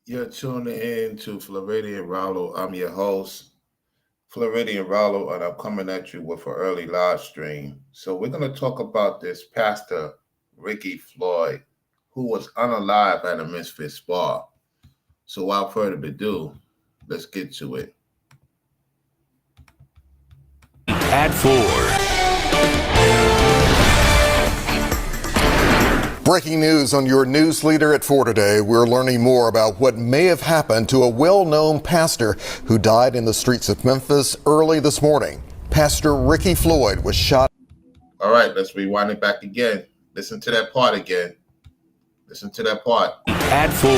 You're tuning in to Floridian Rollo. I'm your host, Floridian Rollo, and I'm coming at you with an early live stream. So we're going to talk about this pastor, Rickey Floyd, who was unalive at a Memphis bar. So without further ado, let's get to it. At 4. Breaking news on your news leader at 4 today. We're learning more about what may have happened to a well-known pastor who died in the streets of Memphis early this morning. Pastor Rickey Floyd was shot. All right, let's rewind it back again. Listen to that part again. Listen to that part. At 4.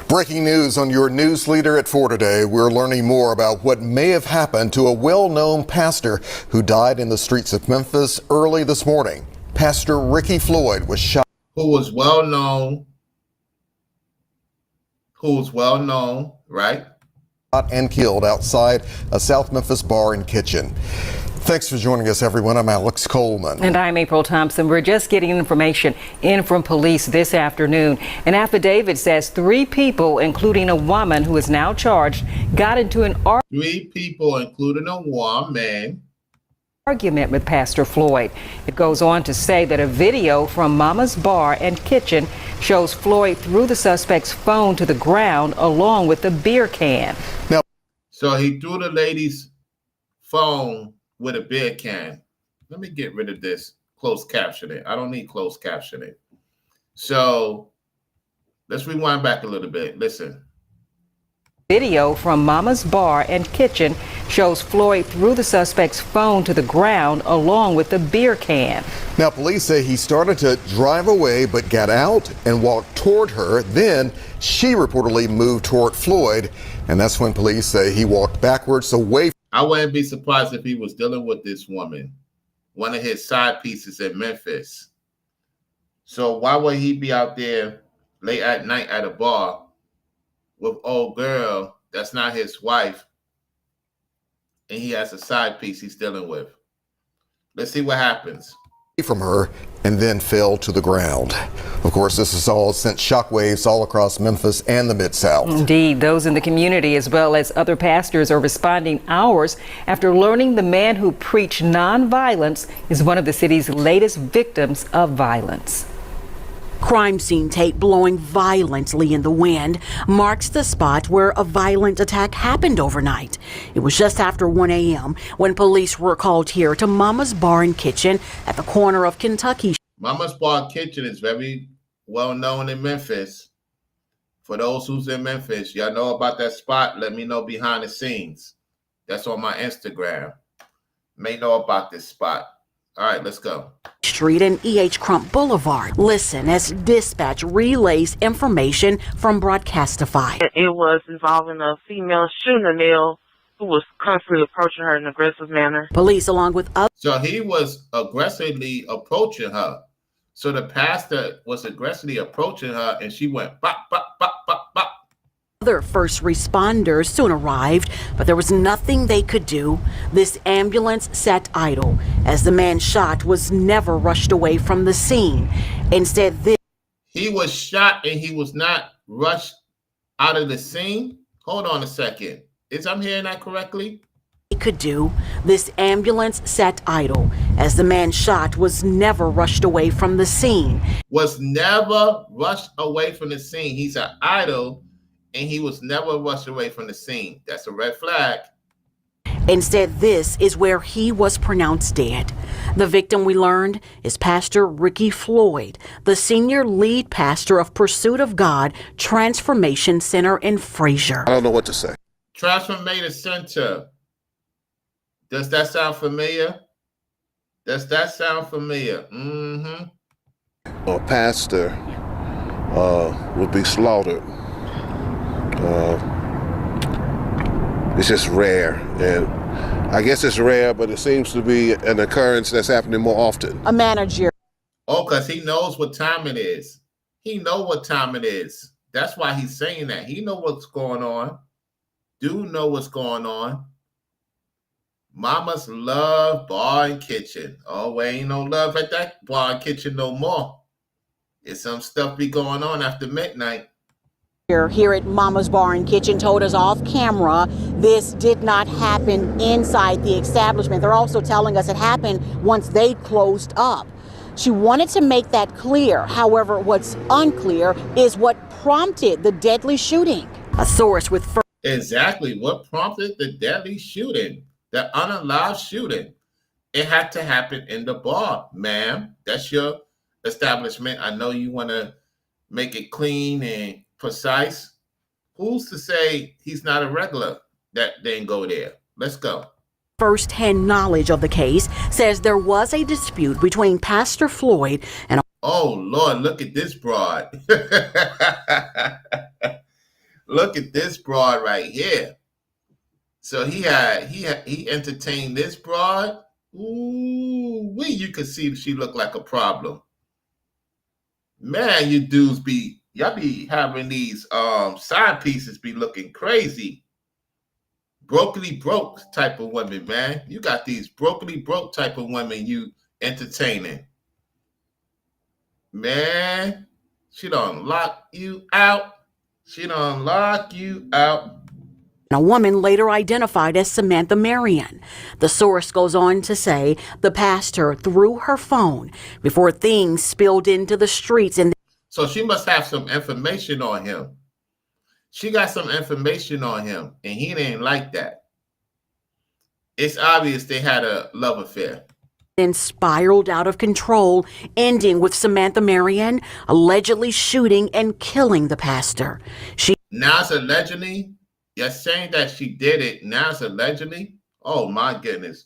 Breaking news on your news leader at 4 today. We're learning more about what may have happened to a well-known pastor who died in the streets of Memphis early this morning. Pastor Rickey Floyd was shot. Who was well known, right? And killed outside a South Memphis bar and kitchen. Thanks for joining us, everyone. I'm Alex Coleman. And I'm April Thompson. We're just getting information in from police this afternoon. An affidavit says 3 people, including a woman who is now charged, got into an 3 people, including a woman, argument with Pastor Floyd. It goes on to say that a video from Mama's Bar and Kitchen shows Floyd threw the suspect's phone to the ground along with the beer can. Now, so he threw the lady's phone with a beer can. Let me get rid of this closed captioning. I don't need closed captioning. So let's rewind back a little bit. Listen. Video from Mama's Bar and Kitchen shows Floyd threw the suspect's phone to the ground along with the beer can. Now, police say he started to drive away but got out and walked toward her. Then she reportedly moved toward Floyd, and that's when police say he walked backwards away. I wouldn't be surprised if he was dealing with this woman, one of his side pieces in Memphis. So why would he be out there late at night at a bar with old girl that's not his wife, and he has a side piece he's dealing with? Let's see what happens. From her and then fell to the ground. Of course, this has all sent shockwaves all across Memphis and the Mid-South. Indeed, those in the community as well as other pastors are responding hours after learning the man who preached nonviolence is one of the city's latest victims of violence. Crime scene tape blowing violently in the wind marks the spot where a violent attack happened overnight. It was just after 1 a.m. when police were called here to Mama's Bar and Kitchen at the corner of Kentucky. Mama's Bar and Kitchen is very well known in Memphis. For those who's in Memphis, y'all know about that spot. Let me know behind the scenes. That's on my Instagram. May know about this spot. All right, let's go. Street and E.H. Crump Boulevard. Listen as dispatch relays information from Broadcastify. It was involving a female shooting a male who was constantly approaching her in an aggressive manner. Police, along with others. So he was aggressively approaching her. So the pastor was aggressively approaching her, and she went bop, bop, bop, bop, bop. Other first responders soon arrived, but there was nothing they could do. This ambulance sat idle as the man shot was never rushed away from the scene. Instead, he was shot and he was not rushed out of the scene. Hold on a second. I'm hearing that correctly? Could do. This ambulance sat idle as the man shot was never rushed away from the scene. Was never rushed away from the scene. He's an idle. And he was never rushed away from the scene. That's a red flag. Instead, this is where he was pronounced dead. The victim, we learned, is Pastor Rickey Floyd, the senior lead pastor of Pursuit of God Transformation Center in Fraser. I don't know what to say. Transformation Center. Does that sound familiar? Does that sound familiar? Mm-hmm. A pastor would be slaughtered. It's just rare, and I guess it's rare, but it seems to be an occurrence that's happening more often. A manager. Oh, because he knows what time it is. He knows what time it is. That's why he's saying that. He knows what's going on. Do know what's going on. Mamas love bar and kitchen. Oh, well, ain't no love at that bar and kitchen no more. There's some stuff be going on after midnight. Here at Mama's Bar and Kitchen told us off camera this did not happen inside the establishment. They're also telling us it happened once they closed up. She wanted to make that clear. However, what's unclear is what prompted the deadly shooting. A source with Exactly what prompted the deadly shooting, the Unalive shooting. It had to happen in the bar, ma'am. That's your establishment. I know you want to make it clean and precise. Who's to say he's not a regular that didn't go there? Let's go. First-hand knowledge of the case says there was a dispute between Pastor Floyd and oh Lord, look at this broad. Look at this broad right here. So he entertained this broad. Ooh, you could see she looked like a problem. Man, you dudes y'all be having these side pieces be looking crazy. Brokely broke type of women, man. You got these brokely broke type of women you entertaining. Man, she done lock you out. She done lock you out. a woman later identified as Samantha Marion. The source goes on to say the pastor threw her phone before things spilled into the streets. And so she must have some information on him. She got some information on him, and he didn't like that. It's obvious they had a love affair. Then spiraled out of control, ending with Samantha Marion allegedly shooting and killing the pastor. Now it's allegedly? You're saying that she did it. Now it's allegedly? Oh my goodness.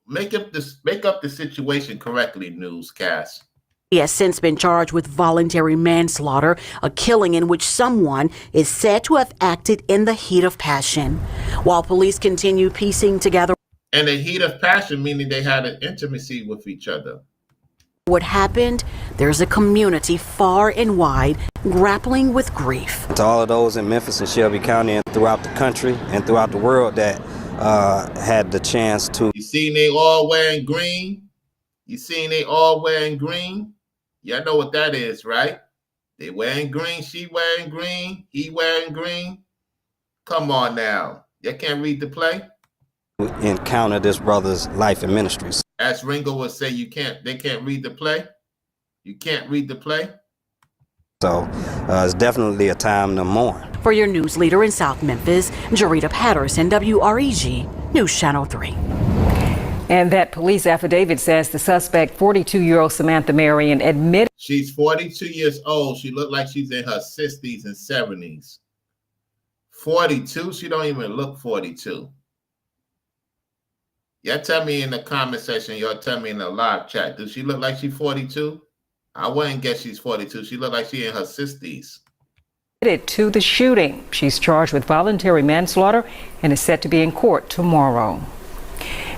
Make up the situation correctly, newscast. He has since been charged with voluntary manslaughter, a killing in which someone is said to have acted in the heat of passion. While police continue piecing together in the heat of passion, meaning they had an intimacy with each other. What happened, there's a community far and wide grappling with grief. To all of those in Memphis and Shelby County and throughout the country and throughout the world that had the chance to. You seen they all wearing green? You seen they all wearing green? Y'all know what that is, right? They wearing green, she wearing green, he wearing green. Come on now. Y'all can't read the play? Encounter this brother's life and ministries. As Ringo would say, they can't read the play. You can't read the play. So it's definitely a time to mourn. For your news leader in South Memphis, Jarita Patterson, WREG, News Channel 3. And that police affidavit says the suspect, 42-year-old Samantha Marion, admitted. She's 42 years old. She looked like she's in her 60s and 70s. 42? She don't even look 42. Y'all tell me in the comment section, y'all tell me in the live chat, does she look like she's 42? I wouldn't guess she's 42. She look like she's in her 60s. To the shooting. She's charged with voluntary manslaughter and is set to be in court tomorrow.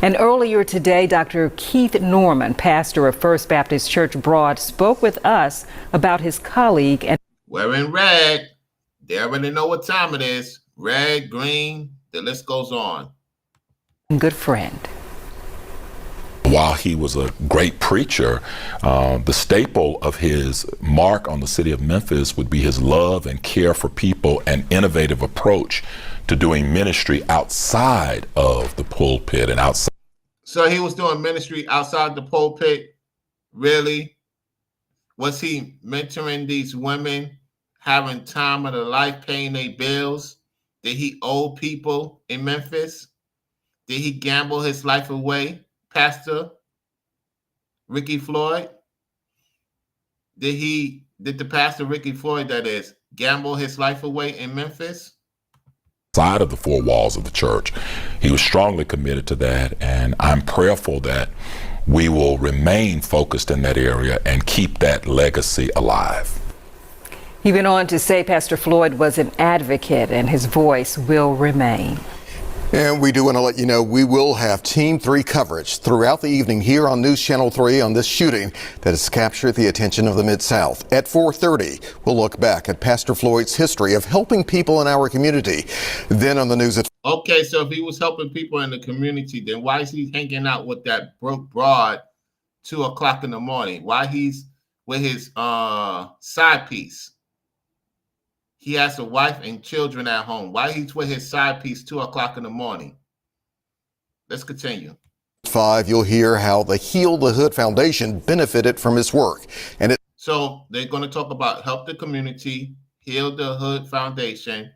And earlier today, Dr. Keith Norman, pastor of First Baptist Church Broad, spoke with us about his colleague and wearing red. They already know what time it is. Red, green, the list goes on. Good friend. While he was a great preacher, the staple of his mark on the city of Memphis would be his love and care for people and innovative approach to doing ministry outside of the pulpit and outside. So he was doing ministry outside the pulpit? Really? Was he mentoring these women, having time of their life, paying their bills? Did he owe people in Memphis? Did he gamble his life away, Pastor Rickey Floyd? Did the pastor Rickey Floyd, that is, gamble his life away in Memphis? Side of the four walls of the church. He was strongly committed to that, and I'm prayerful that we will remain focused in that area and keep that legacy alive. He went on to say Pastor Floyd was an advocate and his voice will remain. And we do want to let you know we will have Team 3 coverage throughout the evening here on News Channel 3 on this shooting that has captured the attention of the Mid-South. At 4:30, we'll look back at Pastor Floyd's history of helping people in our community. Then on the news at... Okay, so if he was helping people in the community, then why is he hanging out with that broke broad 2 o'clock in the morning? Why with his side piece. He has a wife and children at home. Why he's with his side piece 2 o'clock in the morning? Let's continue. 5, you'll hear how the Heal the Hood Foundation benefited from his work. So they're going to talk about Help the Community, Heal the Hood Foundation,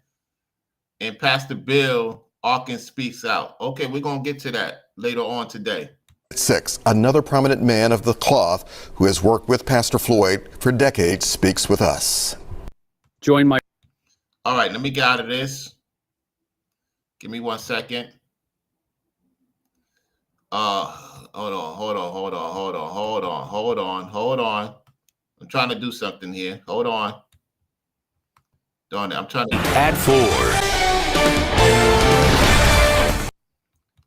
and Pastor Bill Arkin speaks out. Okay, we're going to get to that later on today. 6, another prominent man of the cloth who has worked with Pastor Floyd for decades speaks with us. All right, let me get out of this. Give me 1 second. Hold on. I'm trying to do something here. Hold on. Darn it, I'm trying to. Ad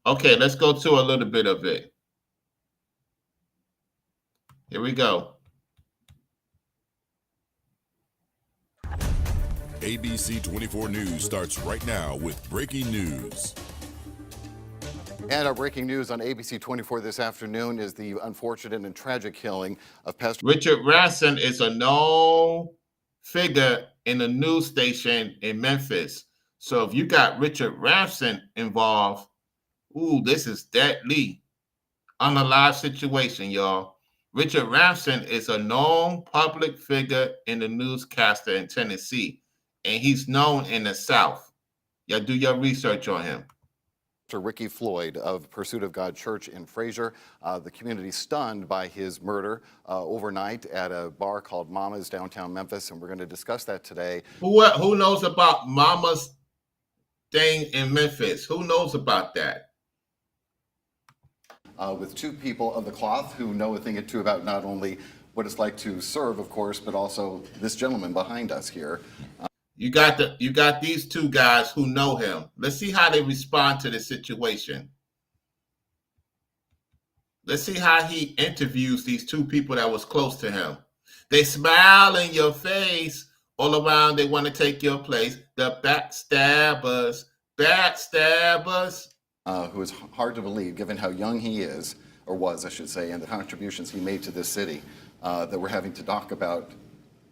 4. Okay, let's go to a little bit of it. Here we go. ABC 24 News starts right now with breaking news. And our breaking news on ABC 24 this afternoon is the unfortunate and tragic killing of Pastor Richard Ransom is a known figure in a news station in Memphis. So if you got Richard Ransom involved, this is deadly. Unalive situation, y'all. Richard Ransom is a known public figure in the newscaster in Tennessee, and he's known in the South. Y'all do your research on him. Rickey Floyd of Pursuit of God Church in Fraser. The community stunned by his murder overnight at a bar called Mama's downtown Memphis, and we're going to discuss that today. Who knows about Mama's thing in Memphis? Who knows about that? With 2 people of the cloth who know a thing or two about not only what it's like to serve, of course, but also this gentleman behind us here. You got these 2 guys who know him. Let's see how they respond to the situation. Let's see how he interviews these 2 people that was close to him. They smile in your face all around. They want to take your place. The backstabbers. Who is hard to believe given how young he is, or was, I should say, and the contributions he made to this city, that we're having to talk about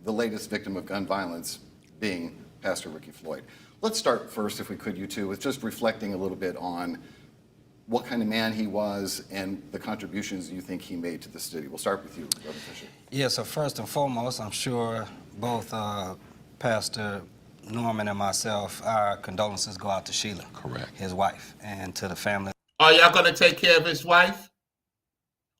the latest victim of gun violence being Pastor Rickey Floyd. Let's start first, if we could, you two, with just reflecting a little bit on what kind of man he was and the contributions you think he made to the city. We'll start with you, Reverend Fisher. Yeah, so first and foremost, I'm sure both Pastor Norman and myself, our condolences go out to Sheila, Correct. his wife, and to the family. Are y'all going to take care of his wife?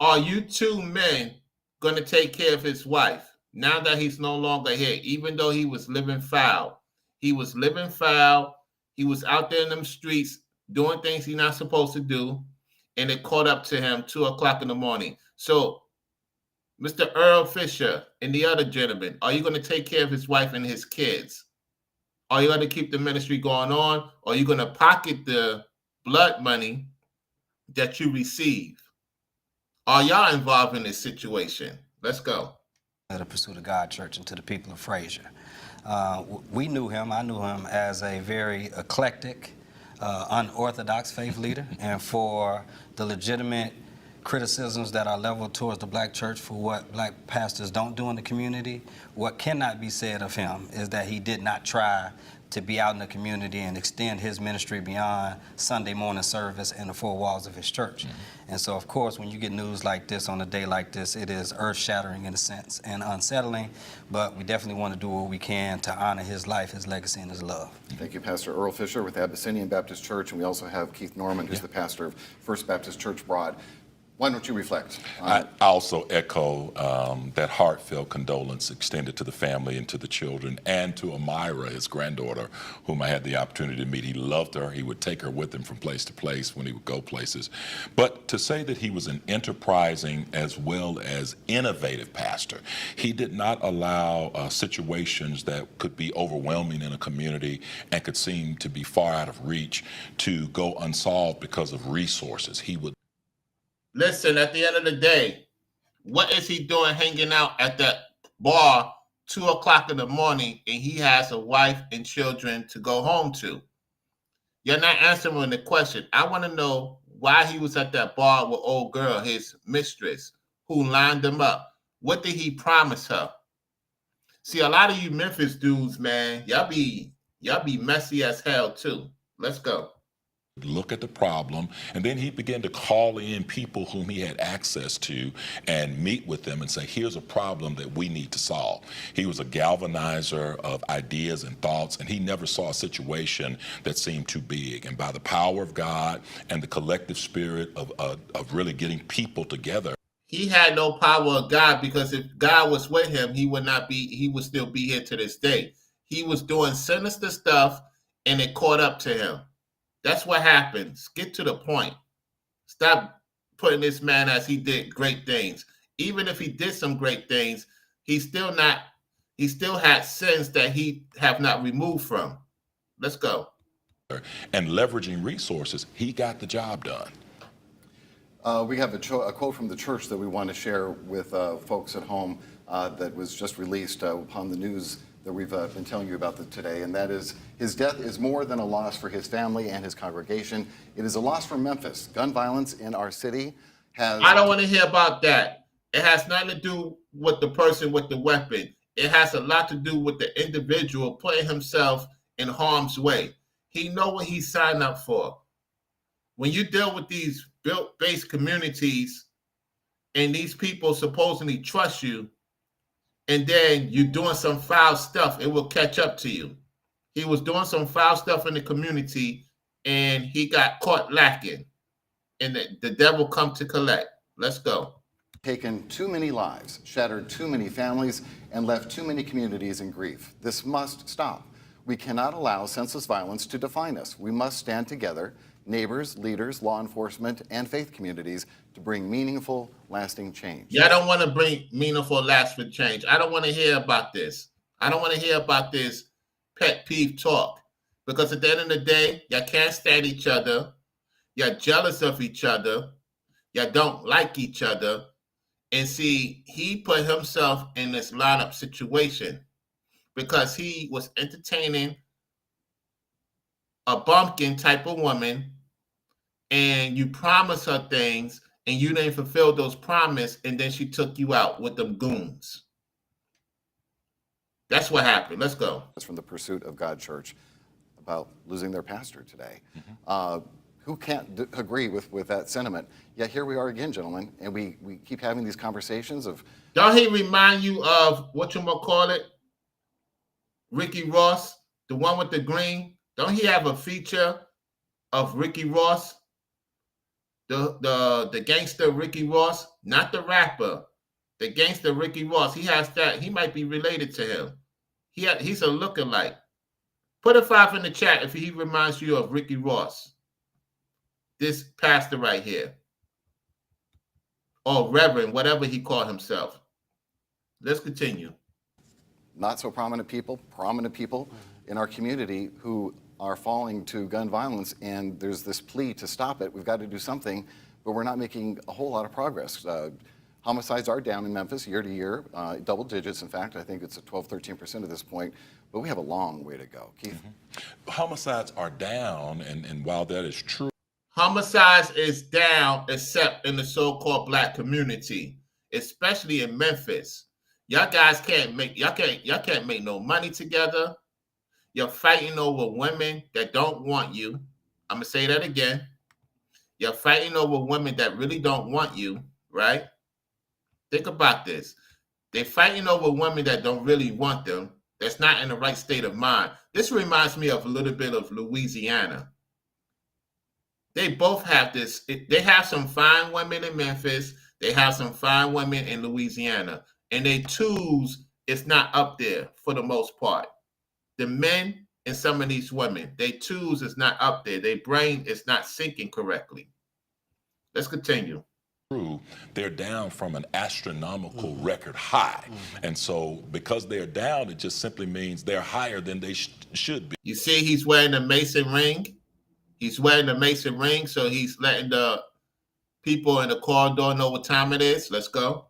Are you 2 men going to take care of his wife now that he's no longer here, even though he was living foul? He was living foul. He was out there in them streets doing things he's not supposed to do, and it caught up to him 2 o'clock in the morning. So, Mr. Earl Fisher and the other gentleman, are you going to take care of his wife and his kids? Are you going to keep the ministry going on? Or are you going to pocket the blood money that you receive? Are y'all involved in this situation? Let's go. The Pursuit of God Church and to the people of Fraser. We knew him. I knew him as a very eclectic, unorthodox faith leader, and for the legitimate criticisms that are leveled towards the black church for what black pastors don't do in the community, what cannot be said of him is that he did not try to be out in the community and extend his ministry beyond Sunday morning service and the 4 walls of his church. And so, of course, when you get news like this on a day like this, it is earth-shattering in a sense and unsettling, but we definitely want to do what we can to honor his life, his legacy, and his love. Thank you, Pastor Earl Fisher with Abyssinian Baptist Church, and we also have Keith Norman, who's the pastor of First Baptist Church Broad. Why don't you reflect? I also echo that heartfelt condolence extended to the family and to the children and to Amira, his granddaughter, whom I had the opportunity to meet. He loved her. He would take her with him from place to place when he would go places. But to say that he was an enterprising as well as innovative pastor, he did not allow situations that could be overwhelming in a community and could seem to be far out of reach to go unsolved because of resources. He would Listen, at the end of the day, what is he doing hanging out at that bar 2 o'clock in the morning and he has a wife and children to go home to? You're not answering the question. I want to know why he was at that bar with old girl, his mistress, who lined him up. What did he promise her? See, a lot of you Memphis dudes, man, y'all be messy as hell too. Let's go. Look at the problem, and then he began to call in people whom he had access to and meet with them and say, here's a problem that we need to solve. He was a galvanizer of ideas and thoughts, and he never saw a situation that seemed too big. And by the power of God and the collective spirit of really getting people together, he had no power of God, because if God was with him, he would still be here to this day. He was doing sinister stuff, and it caught up to him. That's what happens. Get to the point. Stop putting this man as he did great things. Even if he did some great things, he still had sins that he have not removed from. Let's go. and leveraging resources, he got the job done. We have a quote from the church that we want to share with folks at home that was just released upon the news that we've been telling you about today, and that is, his death is more than a loss for his family and his congregation. It is a loss for Memphis. Gun violence in our city has... I don't want to hear about that. It has nothing to do with the person with the weapon. It has a lot to do with the individual putting himself in harm's way. He know what he signed up for. When you deal with these built-based communities and these people supposedly trust you, and then you're doing some foul stuff, it will catch up to you. He was doing some foul stuff in the community, and he got caught lacking, and the devil come to collect. Let's go. Taken too many lives, shattered too many families, and left too many communities in grief. This must stop. We cannot allow senseless violence to define us. We must stand together, neighbors, leaders, law enforcement, and faith communities, to bring meaningful, lasting change. Yeah, I don't want to bring meaningful, lasting change. I don't want to hear about this. I don't want to hear about this pet peeve talk, because at the end of the day, y'all can't stand each other. You're jealous of each other. Y'all don't like each other. And see, he put himself in this lineup situation because he was entertaining a bumpkin type of woman, and you promised her things, and you didn't fulfill those promises, and then she took you out with them goons. That's what happened. Let's go. That's from the Pursuit of God Church about losing their pastor today. Who can't agree with that sentiment? Yet here we are again, gentlemen, and we keep having these conversations of... Don't he remind you of, whatchamacallit, Ricky Ross, the one with the green? Don't he have a feature of Ricky Ross? The gangster Ricky Ross, not the rapper, the gangster Ricky Ross. He has that. He might be related to him. He's a lookalike. Put a 5 in the chat if he reminds you of Ricky Ross. This pastor right here, or Reverend, whatever he called himself. Let's continue. Not so prominent people in our community who are falling to gun violence, and there's this plea to stop it. We've got to do something, but we're not making a whole lot of progress. Homicides are down in Memphis year to year, double digits. In fact, I think it's at 12-13% at this point, but we have a long way to go. Keith? Homicides are down, and while that is true, homicides is down, except in the so-called black community, especially in Memphis. Y'all guys can't make no money together. You're fighting over women that don't want you. I'm gonna say that again. You're fighting over women that really don't want you, right? Think about this. They're fighting over women that don't really want them. That's not in the right state of mind. This reminds me of a little bit of Louisiana. They both have this. They have some fine women in Memphis. They have some fine women in Louisiana. And their twos is not up there for the most part. The men and some of these women, their twos is not up there. Their brain is not syncing correctly. Let's continue. They're down from an astronomical record high. And so because they're down, it just simply means they're higher than they should be. You see, he's wearing a Mason ring. He's wearing a Mason ring, so he's letting the people in the corridor know what time it is. Let's go.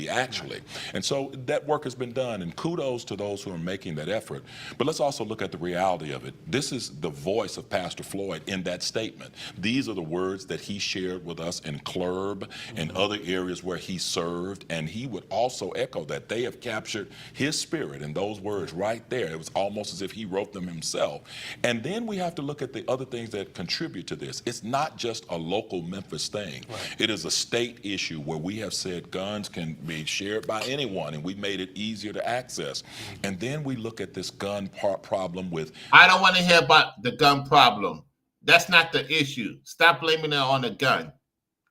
actually. And so that work has been done, and kudos to those who are making that effort. But let's also look at the reality of it. This is the voice of Pastor Floyd in that statement. These are the words that he shared with us in Club and other areas where he served, and he would also echo that they have captured his spirit in those words right there. It was almost as if he wrote them himself. And then we have to look at the other things that contribute to this. It's not just a local Memphis thing. Right. It is a state issue where we have said guns can be shared by anyone, and we made it easier to access. And then we look at this gun problem with... I don't want to hear about the gun problem. That's not the issue. Stop blaming it on the gun.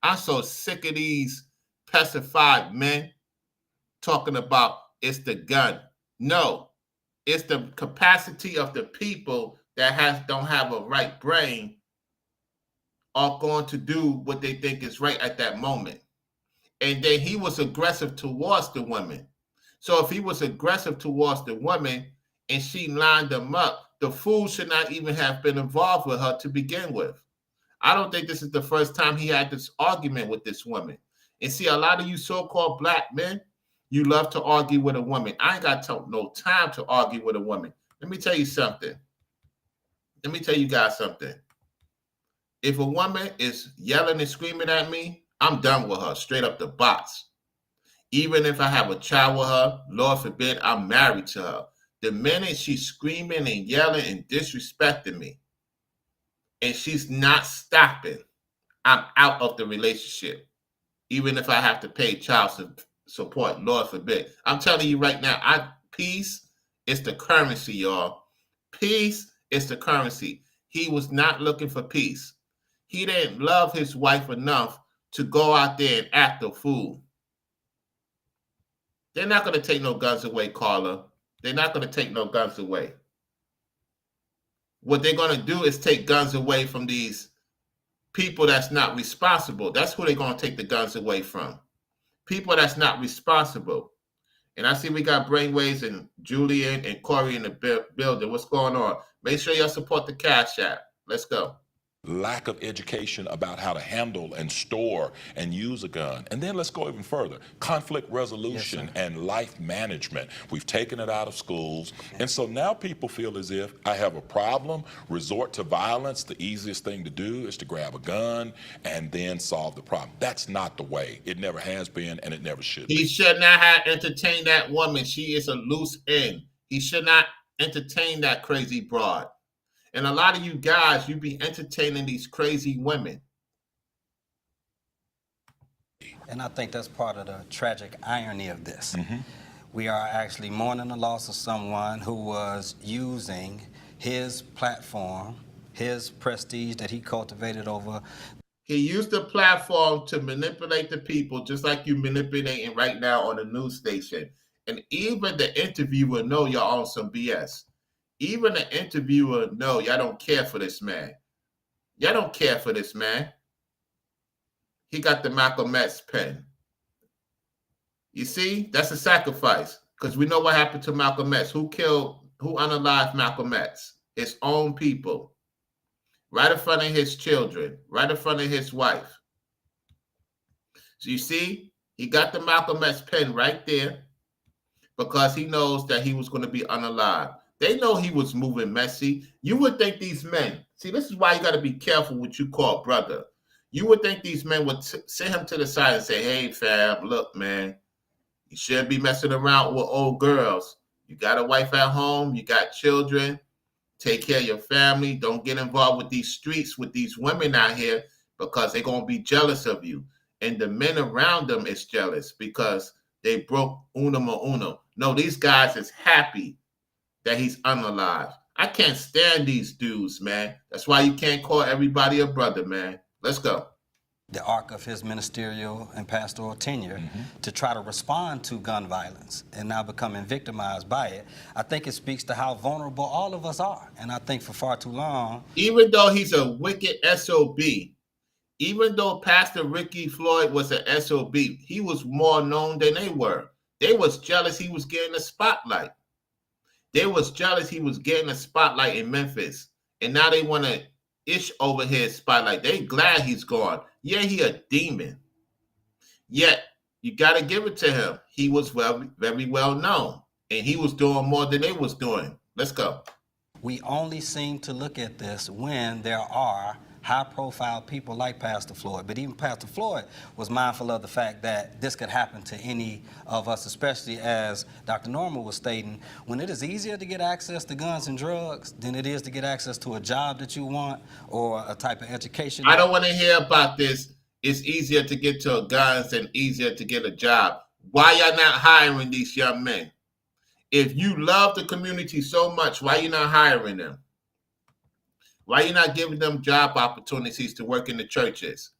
I'm so sick of these pacified men talking about it's the gun. No, it's the capacity of the people that don't have a right brain are going to do what they think is right at that moment. And then he was aggressive towards the women. So if he was aggressive towards the women and she lined them up, the fool should not even have been involved with her to begin with. I don't think this is the first time he had this argument with this woman. And see, a lot of you so-called black men, you love to argue with a woman. I ain't got no time to argue with a woman. Let me tell you something. Let me tell you guys something. If a woman is yelling and screaming at me, I'm done with her, straight up the box. Even if I have a child with her, Lord forbid, I'm married to her. The minute she's screaming and yelling and disrespecting me, and she's not stopping, I'm out of the relationship. Even if I have to pay child support, Lord forbid. I'm telling you right now, peace is the currency, y'all. Peace is the currency. He was not looking for peace. He didn't love his wife enough to go out there and act a fool. They're not going to take no guns away, Carla. They're not going to take no guns away. What they're going to do is take guns away from these people that's not responsible. That's who they're going to take the guns away from. People that's not responsible. And I see we got Brainwaves and Julian and Corey in the building. What's going on? Make sure y'all support the Cash App. Let's go. Lack of education about how to handle and store and use a gun. And then let's go even further. Conflict resolution and life management. We've taken it out of schools. And so now people feel as if I have a problem, resort to violence. The easiest thing to do is to grab a gun and then solve the problem. That's not the way. It never has been, and it never should be. He should not have entertained that woman. She is a loose end. He should not entertain that crazy broad. And a lot of you guys, you be entertaining these crazy women. And I think that's part of the tragic irony of this. We are actually mourning the loss of someone who was using his platform, his prestige that he cultivated over. He used the platform to manipulate the people, just like you manipulating right now on the news station. And even the interviewer know you're on some BS. Even the interviewer know y'all don't care for this man. Y'all don't care for this man. He got the Malcolm X pen. You see, that's a sacrifice, because we know what happened to Malcolm X. Who unalived Malcolm X? His own people. Right in front of his children, right in front of his wife. So you see, he got the Malcolm X pen right there because he knows that he was going to be unalived. They know he was moving messy. You would think these men, see, this is why you got to be careful what you call brother. You would think these men would send him to the side and say, hey, fam, look, man, you shouldn't be messing around with old girls. You got a wife at home. You got children. Take care of your family. Don't get involved with these streets, with these women out here, because they're going to be jealous of you. And the men around them is jealous because they broke uno. No, these guys is happy that he's unalive. I can't stand these dudes, man. That's why you can't call everybody a brother, man. Let's go. The arc of his ministerial and pastoral tenure to try to respond to gun violence and now becoming victimized by it, I think it speaks to how vulnerable all of us are. And I think for far too long... Even though he's a wicked SOB, even though Pastor Rickey Floyd was an SOB, he was more known than they were. They was jealous he was getting a spotlight. They was jealous he was getting a spotlight in Memphis. And now they want to ish over his spotlight. They glad he's gone. Yeah, he a demon. Yet You got to give it to him. He was very well known, and he was doing more than they was doing. Let's go. We only seem to look at this when there are high-profile people like Pastor Floyd. But even Pastor Floyd was mindful of the fact that this could happen to any of us, especially as Dr. Norma was stating, when it is easier to get access to guns and drugs than it is to get access to a job that you want or a type of education. I don't want to hear about this. It's easier to get to guns and easier to get a job. Why y'all not hiring these young men? If you love the community so much, why you not hiring them? Why you not giving them job opportunities to work in the churches?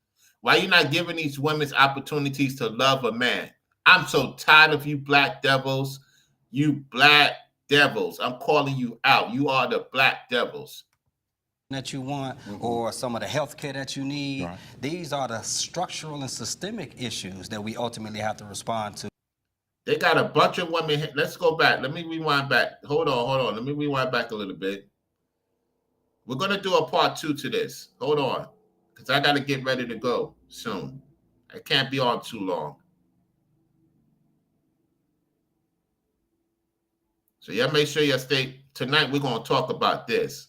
Why you not giving these women opportunities to love a man? I'm so tired of you black devils. You black devils. I'm calling you out. You are the black devils. That you want, or some of the health care that you need. Right. These are the structural and systemic issues that we ultimately have to respond to. They got a bunch of women. Let's go back. Let me rewind back. Hold on. Let me rewind back a little bit. We're going to do a part 2 to this. Hold on. Because I got to get ready to go soon. I can't be on too long. So y'all make sure y'all stay. Tonight we're going to talk about this.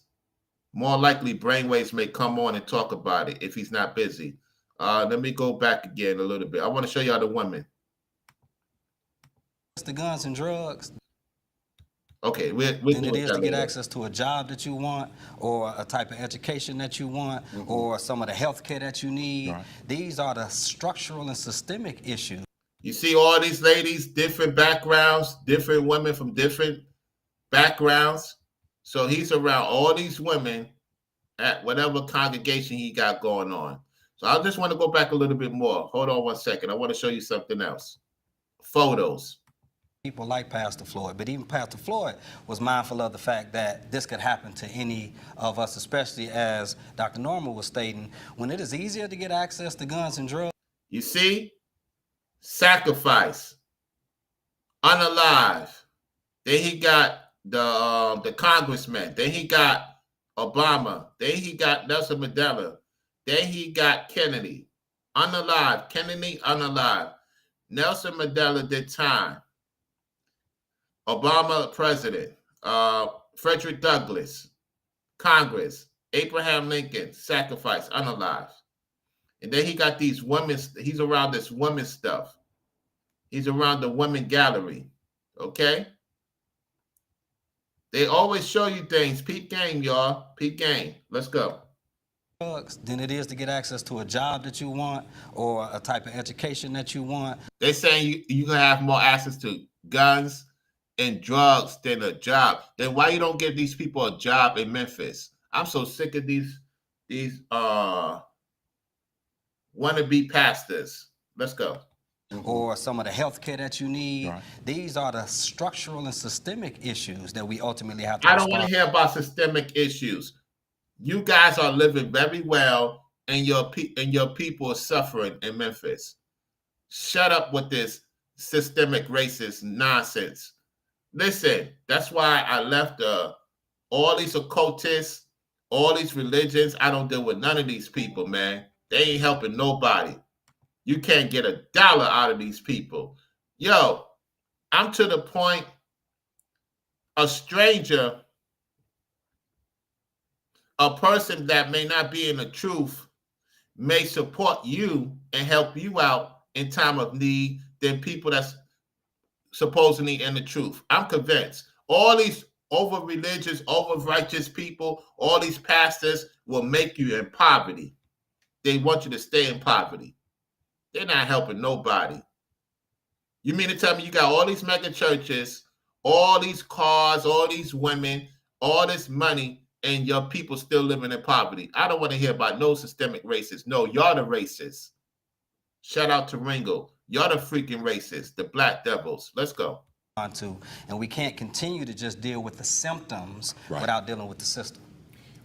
More likely Brainwaves may come on and talk about it if he's not busy. Let me go back again a little bit. I want to show y'all the women. The guns and drugs. Okay, than it is to get access to a job that you want or a type of education that you want or some of the health care that you need. Right. These are the structural and systemic issues. You see all these ladies, different backgrounds, different women from different backgrounds. So he's around all these women at whatever congregation he got going on. So I just want to go back a little bit more. Hold on 1 second. I want to show you something else. Photos. People like Pastor Floyd, but even Pastor Floyd was mindful of the fact that this could happen to any of us, especially as Dr. Norma was stating, when it is easier to get access to guns and drugs. You see? Sacrifice. Unalive. Then he got the congressman. Then he got Obama. Then he got Nelson Mandela. Then he got Kennedy. Unalive. Kennedy, unalive. Nelson Mandela did time. Obama, president. Frederick Douglass, Congress. Abraham Lincoln, sacrifice, unalive. And then he got these women. He's around this woman stuff. He's around the women gallery. Okay? They always show you things. Peak game, y'all. Peak game. Let's go. Than it is to get access to a job that you want or a type of education that you want. They're saying you can have more access to guns and drugs than a job. Then why you don't give these people a job in Memphis? I'm so sick of these wannabe pastors. Let's go. Or some of the health care that you need. Right. These are the structural and systemic issues that we ultimately have to I don't want to hear about systemic issues. You guys are living very well, and your people are suffering in Memphis. Shut up with this systemic racist nonsense. Listen, that's why I left all these occultists, all these religions. I don't deal with none of these people, man. They ain't helping nobody. You can't get $1 out of these people. Yo, I'm to the point, a stranger, a person that may not be in the truth, may support you and help you out in time of need than people that's supposedly in the truth. I'm convinced. All these over-religious, over-righteous people, all these pastors will make you in poverty. They want you to stay in poverty. They're not helping nobody. You mean to tell me you got all these mega churches, all these cars, all these women, all this money, and your people still living in poverty? I don't want to hear about no systemic racists. No, y'all the racists. Shout out to Ringo. Y'all the freaking racists, the black devils. Let's go. And we can't continue to just deal with the symptoms without dealing with the system.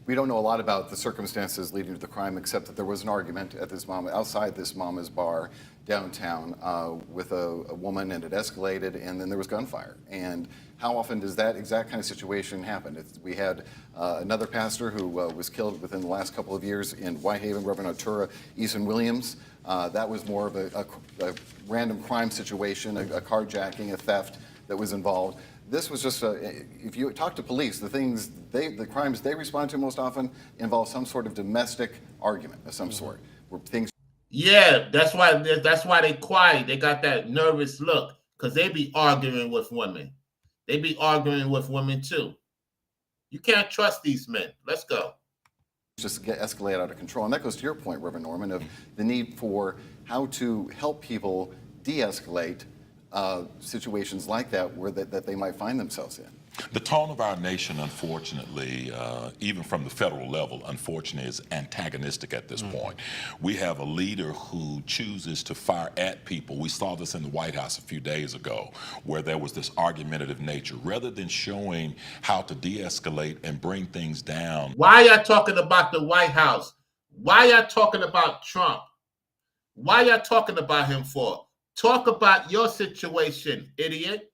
We don't know a lot about the circumstances leading to the crime, except that there was an argument at this outside this mama's bar downtown with a woman, and it escalated, and then there was gunfire. And how often does that exact kind of situation happen? We had another pastor who was killed within the last couple of years in Whitehaven, Reverend Artura Eason Williams, That was more of a random crime situation, a carjacking, a theft that was involved. This was just if you talk to police, the crimes they respond to most often involve some sort of domestic argument of some sort, where things. Yeah, that's why they quiet. They got that nervous look because they be arguing with women. They be arguing with women too. You can't trust these men. Let's go. Just escalate out of control. And that goes to your point, Reverend Norman, of the need for how to help people de-escalate situations like that where that they might find themselves in. The tone of our nation, unfortunately, even from the federal level, unfortunately, is antagonistic at this point. We have a leader who chooses to fire at people. We saw this in the White House a few days ago, where there was this argumentative nature. Rather than showing how to de-escalate and bring things down. Why y'all talking about the White House? Why y'all talking about Trump? Why y'all talking about him for? Talk about your situation, idiot.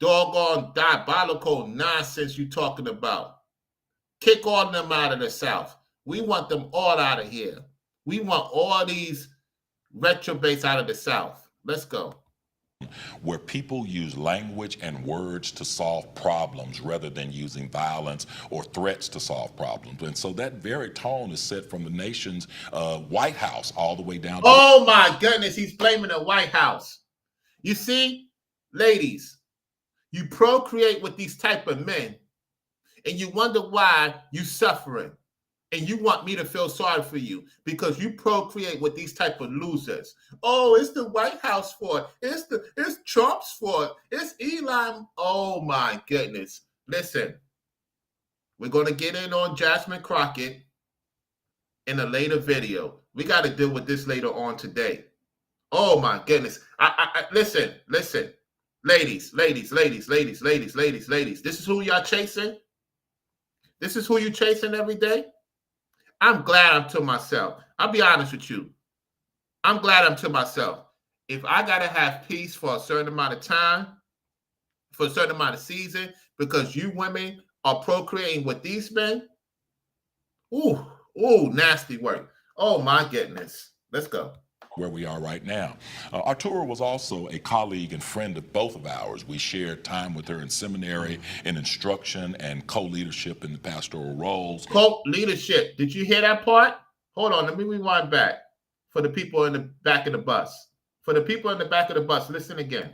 Doggone diabolical nonsense you talking about. Kick all them out of the South. We want them all out of here. We want all these retrobates out of the South. Let's go. Where people use language and words to solve problems rather than using violence or threats to solve problems. And so that very tone is set from the nation's White House all the way down to... Oh my goodness, he's blaming the White House. You see, ladies, you procreate with these type of men and you wonder why you suffering. And you want me to feel sorry for you because you procreate with these type of losers. Oh, it's the White House fault. It's Trump's fault. It's Elon. Oh my goodness. Listen, we're going to get in on Jasmine Crockett in a later video. We got to deal with this later on today. Oh my goodness. Listen. Ladies. This is who y'all chasing? This is who you chasing every day? I'm glad I'm to myself. I'll be honest with you. I'm glad I'm to myself. If I got to have peace for a certain amount of time, for a certain amount of season, because you women are procreating with these men, ooh, nasty work. Oh, my goodness. Let's go. Where we are right now. Arturo was also a colleague and friend of both of ours. We shared time with her in seminary, in instruction, and co-leadership in the pastoral roles. Co-leadership. Did you hear that part? Hold on, let me rewind back for the people in the back of the bus. For the people in the back of the bus, listen again.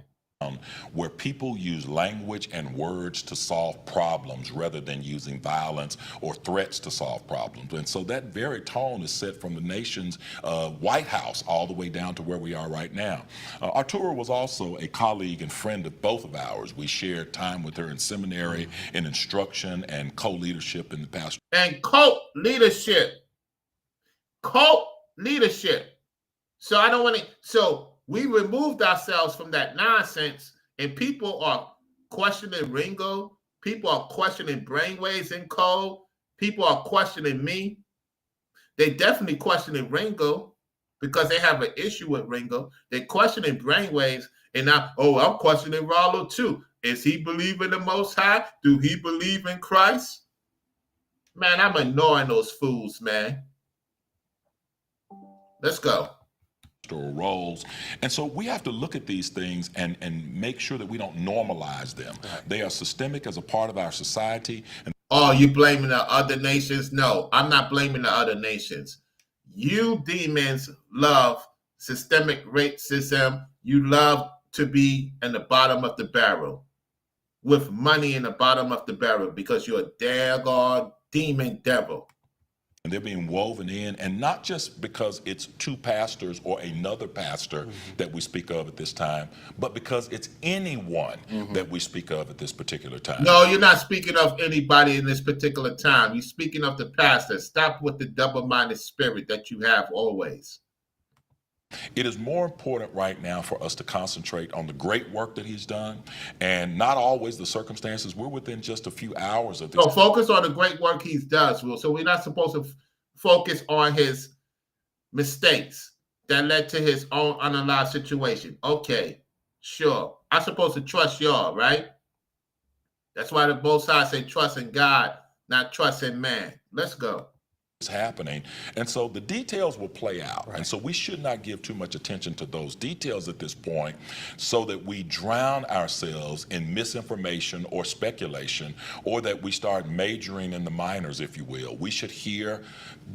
Where people use language and words to solve problems rather than using violence or threats to solve problems. And so that very tone is set from the nation's White House all the way down to where we are right now. Arturo was also a colleague and friend of both of ours. We shared time with her in seminary, in instruction, and co-leadership in the pastoral. And co-leadership. Co-leadership. So I don't want to... So we removed ourselves from that nonsense, and people are questioning Ringo. People are questioning brainwaves in code. People are questioning me. They definitely questioning Ringo because they have an issue with Ringo. They're questioning brainwaves, and now, I'm questioning Rollo too. Is he believe in the Most High? Do he believe in Christ? Man, I'm ignoring those fools, man. Let's go. Roles. And so we have to look at these things and make sure that we don't normalize them. They are systemic as a part of our society. Oh, you blaming the other nations? No, I'm not blaming the other nations. You demons love systemic racism. You love to be in the bottom of the barrel with money in the bottom of the barrel because you're a daggone demon devil. And they're being woven in, and not just because it's two pastors or another pastor that we speak of at this time, but because it's anyone that we speak of at this particular time. No, you're not speaking of anybody in this particular time. You're speaking of the pastor. Stop with the double-minded spirit that you have always. It is more important right now for us to concentrate on the great work that he's done, and not always the circumstances. We're within just a few hours of this. So focus on the great work he's done. So we're not supposed to focus on his mistakes that led to his own unalive situation. Okay, sure. I'm supposed to trust y'all, right? That's why the both sides say trust in God, not trust in man. Let's go. happening, and so the details will play out, and so we should not give too much attention to those details at this point, so that we drown ourselves in misinformation or speculation, or that we start majoring in the minors, if you will. We should hear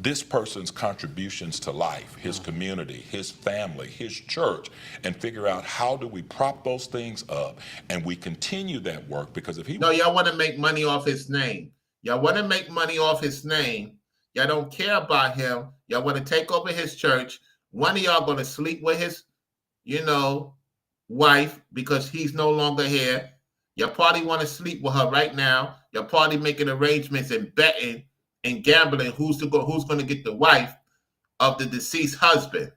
this person's contributions to life, his community, his family, his church, and figure out how do we prop those things up, and we continue that work, because if he... No, y'all want to make money off his name. Y'all want to make money off his name. Y'all don't care about him. Y'all want to take over his church. One of y'all going to sleep with his, wife because he's no longer here. Y'all probably want to sleep with her right now. Y'all probably making arrangements and betting and gambling who's going to get the wife of the deceased husband.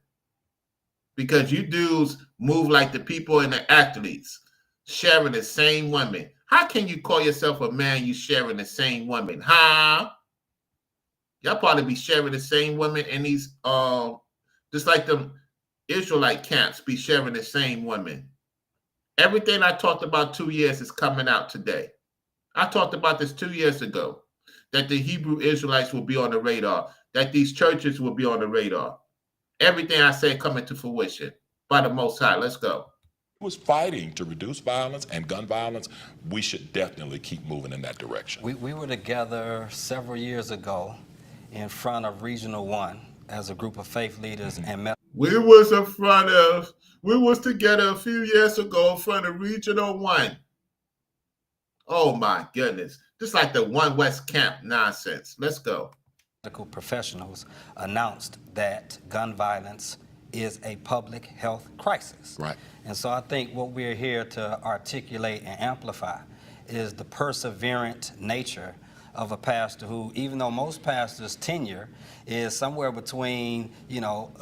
Because you dudes move like the people and the athletes, sharing the same women. How can you call yourself a man you sharing the same woman? Huh? Y'all probably be sharing the same women in these, just like them Israelite camps be sharing the same women. Everything I talked about 2 years is coming out today. I talked about this 2 years ago, that the Hebrew Israelites will be on the radar, that these churches will be on the radar. Everything I said coming to fruition by the Most High. Let's go. Was fighting to reduce violence and gun violence, we should definitely keep moving in that direction. We were together several years ago in front of Regional 1 as a group of faith leaders and we was together a few years ago in front of Regional 1. Oh my goodness. Just like the One West Camp nonsense. Let's go. Medical professionals announced that gun violence is a public health crisis. Right. And so I think what we're here to articulate and amplify is the perseverant nature of a pastor who, even though most pastors' tenure is somewhere between,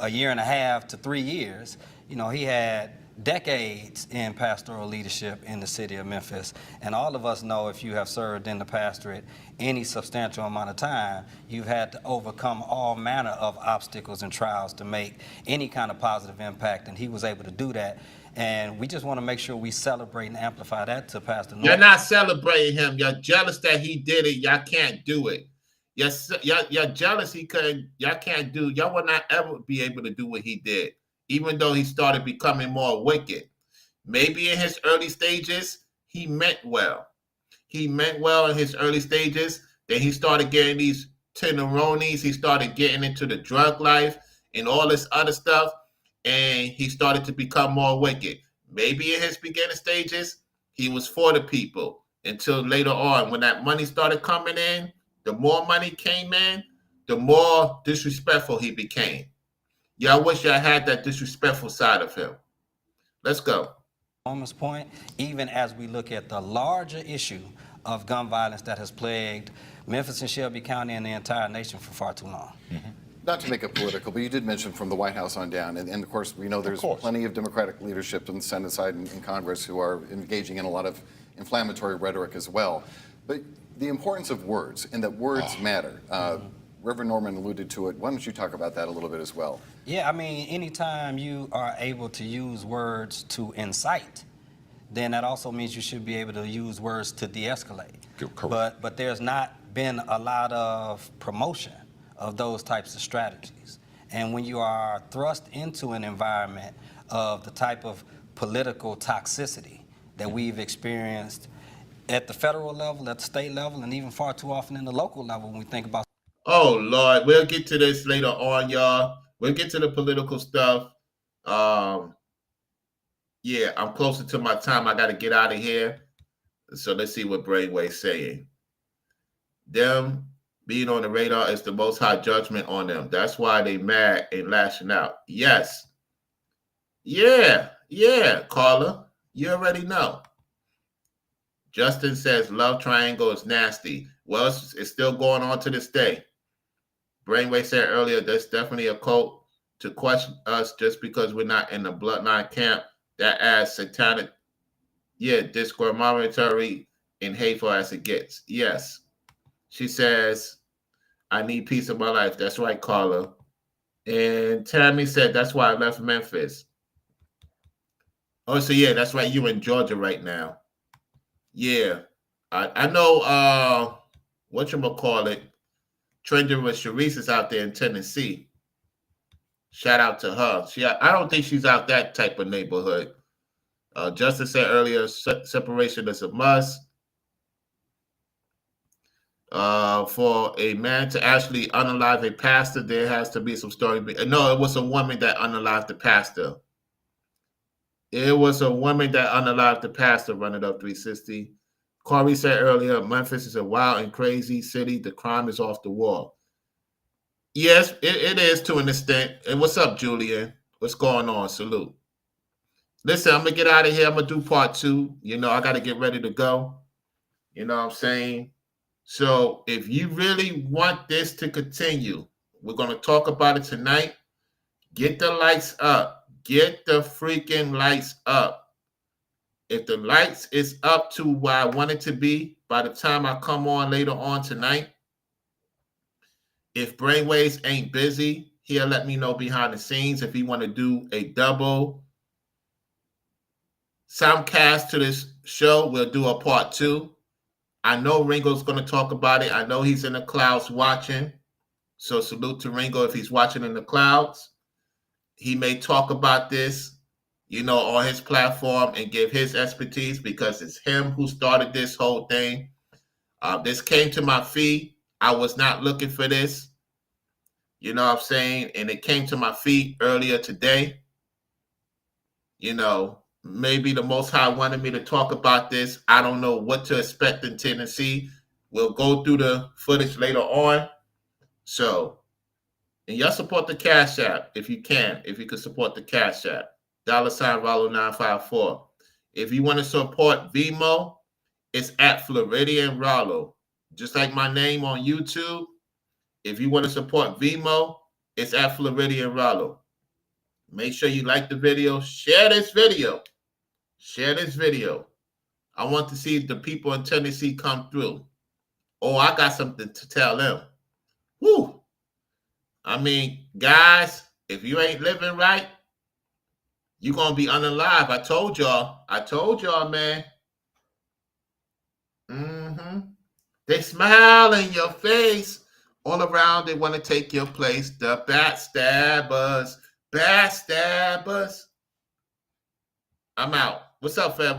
a year and a half to 3 years, he had decades in pastoral leadership in the city of Memphis. And all of us know, if you have served in the pastorate any substantial amount of time, you've had to overcome all manner of obstacles and trials to make any kind of positive impact, and he was able to do that. And we just want to make sure we celebrate and amplify that to Pastor Norman. You're not celebrating him. You're jealous that he did it. Y'all can't do it. You're jealous y'all can't do. Y'all will not ever be able to do what he did, even though he started becoming more wicked. Maybe in his early stages, he meant well. He meant well in his early stages. Then he started getting these tenderonis. He started getting into the drug life and all this other stuff. And he started to become more wicked. Maybe in his beginning stages, he was for the people until later on, when that money started coming in, the more money came in, the more disrespectful he became. Yeah, I wish I had that disrespectful side of him. Let's go. Norman's point, even as we look at the larger issue of gun violence that has plagued Memphis and Shelby County and the entire nation for far too long. Mm-hmm. Not to make it political, but you did mention from the White House on down, and of course we know there's plenty of Democratic leadership on the Senate side and in Congress who are engaging in a lot of inflammatory rhetoric as well. But the importance of words, and that words matter. Reverend Norman alluded to it. Why don't you talk about that a little bit as well? Yeah, I mean, anytime you are able to use words to incite, then that also means you should be able to use words to de-escalate. But there's not been a lot of promotion of those types of strategies. And when you are thrust into an environment of the type of political toxicity that we've experienced at the federal level, at the state level, and even far too often in the local level when we think about... Oh, Lord, we'll get to this later on, y'all. We'll get to the political stuff. Yeah, I'm closer to my time. I got to get out of here. So let's see what Brainwave's saying. Them being on the radar is the Most High judgment on them. That's why they mad and lashing out. Yes. Yeah, Carla. You already know. Justin says love triangle is nasty. Well, it's still going on to this day. Brainwave said earlier, there's definitely a cult to question us just because we're not in the bloodline camp. That adds satanic, discriminatory and hateful as it gets. Yes. She says, I need peace in my life. That's right, Carla. And Tammy said, that's why I left Memphis. Oh, so yeah, that's right. You're in Georgia right now. Yeah. I know, whatchamacallit, trending with Sharice is out there in Tennessee. Shout out to her. I don't think she's out that type of neighborhood. Justin said earlier, separation is a must. For a man to actually unalive a pastor, there has to be some story. No, it was a woman that unalived the pastor. It was a woman that unalived the pastor. Run it up 360. Corey said earlier, Memphis is a wild and crazy city. The crime is off the wall. Yes, it is to an extent. And what's up, Julian? What's going on? Salute. Listen, I'm going to get out of here. I'm going to do part 2. You know, I got to get ready to go. You know what I'm saying? So if you really want this to continue, we're going to talk about it tonight. Get the lights up. Get the freaking lights up. If the lights is up to where I want it to be by the time I come on later on tonight, if Brainwaves ain't busy, he'll let me know behind the scenes if he want to do a double soundcast to this show. We'll do a part 2. I know Ringo's going to talk about it. I know he's in the clouds watching. So salute to Ringo if he's watching in the clouds. He may talk about this, you know, on his platform and give his expertise because it's him who started this whole thing. This came to my feed. I was not looking for this. You know what I'm saying? And it came to my feed earlier today. You know, maybe the Most High wanted me to talk about this. I don't know what to expect in Tennessee. We'll go through the footage later on. So, and y'all support the Cash App if you can. If you can support the Cash App. $Rollo954. If you want to support Vimo, it's at Floridian Rollo. Just like my name on YouTube. If you want to support Vimo, it's at Floridian Rollo. Make sure you like the video. Share this video. Share this video. I want to see the people in Tennessee come through. Oh, I got something to tell them. Woo! I mean, guys, if you ain't living right, you're going to be unalive. I told y'all. I told y'all, man. They smile in your face. All around, they want to take your place. The backstabbers. Backstabbers. I'm out. What's up, fam?